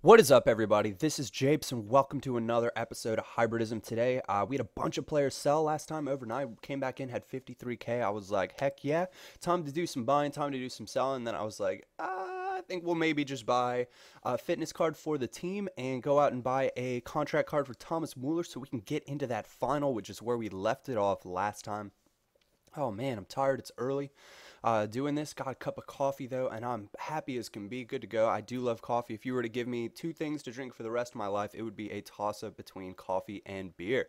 What is up, everybody? This is Japes, and welcome to another episode of Hybridism. Today, we had a bunch of players sell last time overnight. Came back in, had 53K. I was like, heck yeah, time to do some buying, time to do some selling. Then I was like, I think we'll maybe just buy a fitness card for the team and go out and buy a contract card for Thomas Mueller so we can get into that final, which is where we left it off last time. Oh man, I'm tired. It's early. Doing this, got a cup of coffee though, and I'm happy as can be. Good to go. I do love coffee. If you were to give me two things to drink for the rest of my life, it would be a toss-up between coffee and beer.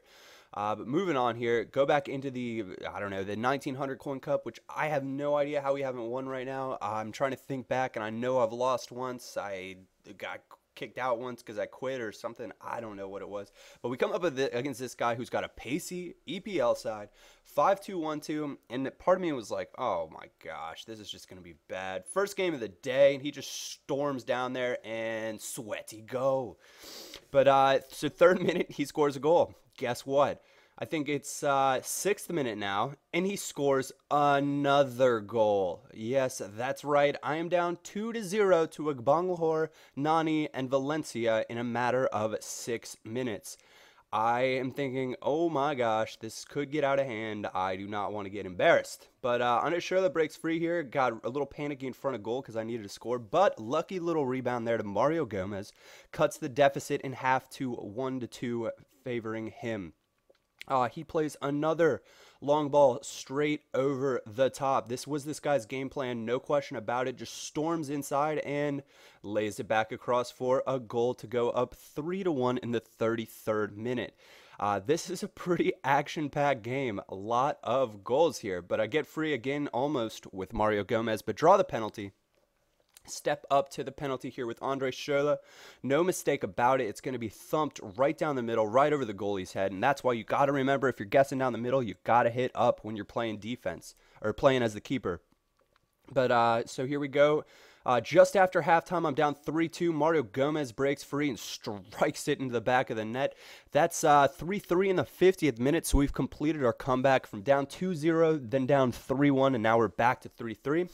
But moving on here, go back into the, I don't know, the 1900 coin cup, which I have no idea how we haven't won right now. I'm trying to think back, and I know I've lost once. I got kicked out once because I quit or something. I don't know what it was. But we come up with against this guy who's got a pacey EPL side, 5-2-1-2, and part of me was like, oh my gosh, this is just going to be bad. First game of the day, and he just storms down there and sweaty go. But so third minute, he scores a goal. Guess what? I think it's sixth minute now, and he scores another goal. Yes, that's right. I am down 2-0 to Bangalore, Nani, and Valencia in a matter of 6 minutes. I am thinking, oh my gosh, this could get out of hand. I do not want to get embarrassed. But Andre Schürrle breaks free here. Got a little panicky in front of goal because I needed to score. But lucky little rebound there to Mario Gomez. Cuts the deficit in half to 1-2, favoring him. He plays another long ball straight over the top. This was this guy's game plan, no question about it. Just storms inside and lays it back across for a goal to go up 3-1 in the 33rd minute. This is a pretty action-packed game. A lot of goals here, but I get free again almost with Mario Gomez, but draw the penalty. Step up to the penalty here with Andre Schürrle. No mistake about it. It's going to be thumped right down the middle, right over the goalie's head. And that's why you got to remember, if you're guessing down the middle, you got to hit up when you're playing defense or playing as the keeper. But so here we go. Just after halftime, I'm down 3-2. Mario Gomez breaks free and strikes it into the back of the net. That's 3-3 in the 50th minute, so we've completed our comeback from down 2-0, then down 3-1, and now we're back to 3-3.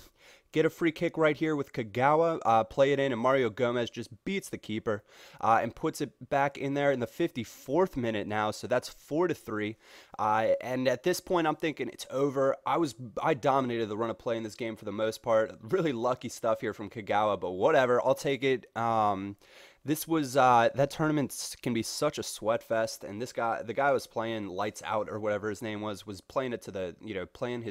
Get a free kick right here with Kagawa, play it in, and Mario Gomez just beats the keeper and puts it back in there in the 54th minute now, so that's 4-3. And at this point, I'm thinking it's over. I dominated the run of play in this game for the most part. Really lucky stuff here from Kagawa, but whatever, I'll take it. This was that tournament can be such a sweat fest, and the guy was playing lights out or whatever his name was playing it to the playing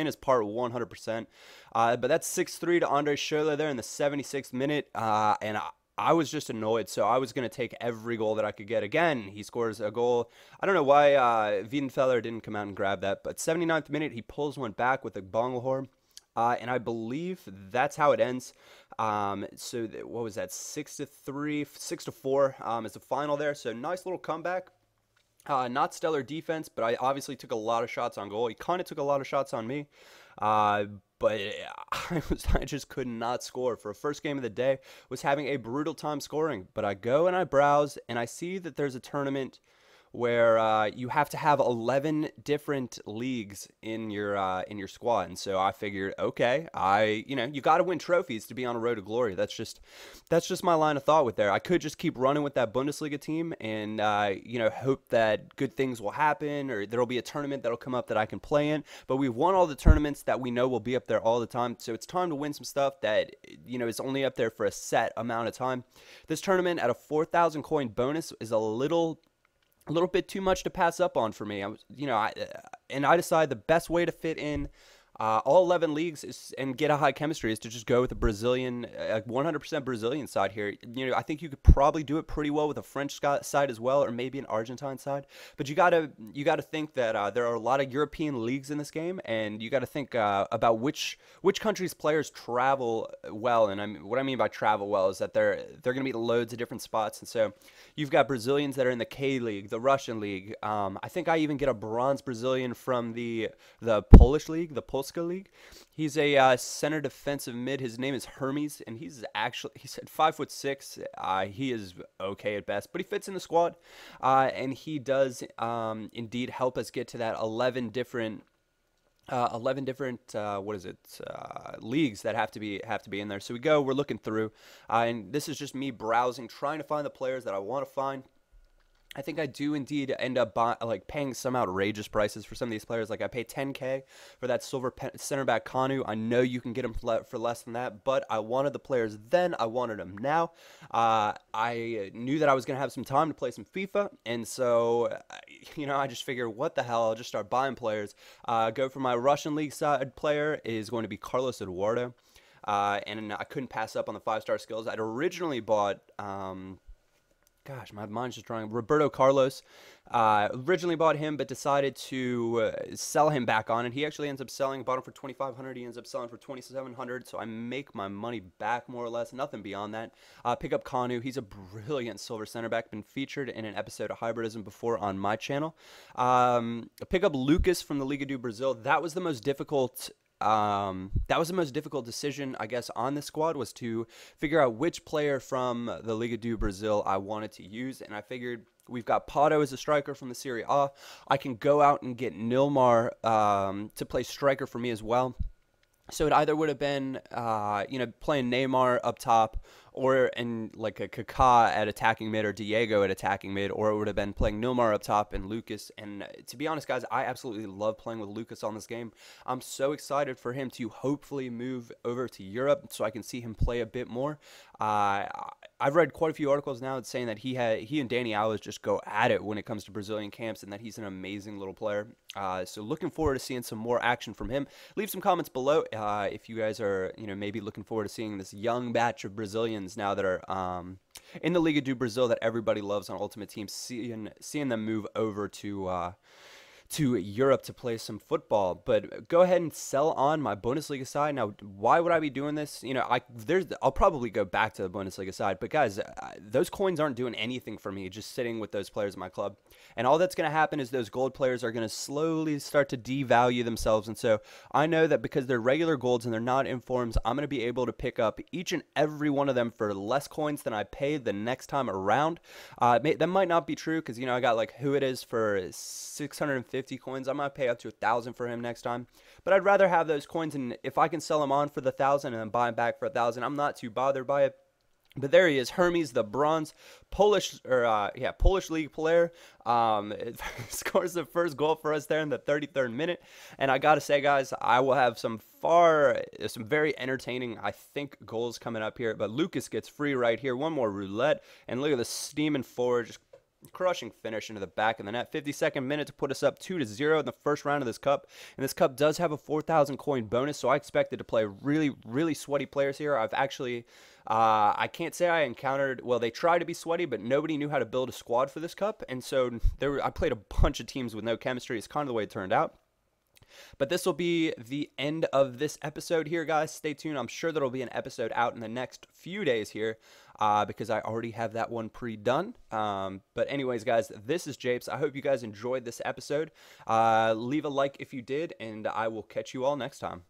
his part 100%. But that's 6-3 to Andre Schürrle there in the 76th minute, and I was just annoyed, so I was going to take every goal that I could get. Again, he scores a goal. I don't know why Wiedenfeller didn't come out and grab that, but 79th minute, he pulls one back with a Bangalore. And I believe that's how it ends. So what was that? 6-3, 6-4 is the final there. So nice little comeback. Not stellar defense, but I obviously took a lot of shots on goal. He kind of took a lot of shots on me, but I just could not score. For a first game of the day, was having a brutal time scoring. But I go and I browse, and I see that there's a tournament where you have to have 11 different leagues in your squad. And so I figured, okay, you got to win trophies to be on a road to glory. That's just my line of thought with there. I could just keep running with that Bundesliga team and hope that good things will happen, or there'll be a tournament that'll come up that I can play in. But we've won all the tournaments that we know will be up there all the time. So it's time to win some stuff that is only up there for a set amount of time. This tournament at a 4,000 coin bonus is a little bit too much to pass up on for me. I decided the best way to fit in all 11 leagues and get a high chemistry is to just go with a Brazilian, 100% Brazilian side here. I think you could probably do it pretty well with a French side as well, or maybe an Argentine side. But you gotta think that there are a lot of European leagues in this game, and you gotta think about which countries' players travel well. And what I mean by travel well is that they're gonna be loads of different spots. And so you've got Brazilians that are in the K League, the Russian League. I think I even get a bronze Brazilian from the Polish League, the Polska League. He's a center defensive mid. His name is Hermes, and he's at 5'6". He is okay at best, but he fits in the squad, and he does indeed help us get to that 11 different 11 different leagues that have to be in there. So we're looking through, and this is just me browsing, trying to find the players that I want to find. I think I do indeed end up paying some outrageous prices for some of these players. Like I pay 10K for that silver center back Kanu. I know you can get him for less than that, but I wanted the players then. I wanted them now. I knew that I was going to have some time to play some FIFA, and so I just figured, what the hell? I'll just start buying players. Go for my Russian league side player is going to be Carlos Eduardo, and I couldn't pass up on the 5-star skills. I'd originally bought. Gosh, my mind's just drawing. Roberto Carlos. Originally bought him, but decided to sell him back on, and he actually ends up selling. Bought him for 2,500. He ends up selling for 2,700. So I make my money back more or less. Nothing beyond that. Pick up Kanu. He's a brilliant silver center back. Been featured in an episode of Hybridism before on my channel. Pick up Lucas from the Liga do Brazil. That was the most difficult. Decision, I guess, on this squad, was to figure out which player from the Liga do Brazil I wanted to use, and I figured we've got Pato as a striker from the Serie A. I can go out and get Nilmar to play striker for me as well. So it either would have been, playing Neymar up top, or in like a Kaká at attacking mid, or Diego at attacking mid, or it would have been playing Nilmar up top and Lucas. And to be honest, guys, I absolutely love playing with Lucas on this game. I'm so excited for him to hopefully move over to Europe so I can see him play a bit more. I've read quite a few articles now saying that he and Dani Alves just go at it when it comes to Brazilian camps, and that he's an amazing little player. So looking forward to seeing some more action from him. Leave some comments below if you guys are maybe looking forward to seeing this young batch of Brazilians now that are in the Liga do Brazil that everybody loves on Ultimate Team, seeing them move over to Europe to play some football. But go ahead and sell on my Bundesliga side. Now, why would I be doing this? I'll probably go back to the Bundesliga side, but guys, those coins aren't doing anything for me just sitting with those players in my club. And all that's going to happen is those gold players are going to slowly start to devalue themselves. And so I know that because they're regular golds and they're not informs, I'm going to be able to pick up each and every one of them for less coins than I paid the next time around. That might not be true, because I got like who it is for 650 coins. I might pay up to 1,000 for him next time, but I'd rather have those coins, and if I can sell them on for the 1,000 and then buy them back for 1,000, I'm not too bothered by it. But there he is, Hermes, the bronze Polish league player. Scores the first goal for us there in the 33rd minute. And I gotta say, guys, I will have some very entertaining, I think, goals coming up here. But Lucas gets free right here. One more roulette, and look at the steaming forward, just crushing finish into the back of the net. 52nd minute to put us up 2-0 in the first round of this cup. And this cup does have a 4,000 coin bonus, so I expected to play really, really sweaty players here. I've actually, I can't say I encountered, well, they tried to be sweaty, but nobody knew how to build a squad for this cup. And so I played a bunch of teams with no chemistry. It's kind of the way it turned out. But this will be the end of this episode here, guys. Stay tuned. I'm sure there will be an episode out in the next few days here, because I already have that one pre-done. But anyways, guys, this is Japes. I hope you guys enjoyed this episode. Leave a like if you did, and I will catch you all next time.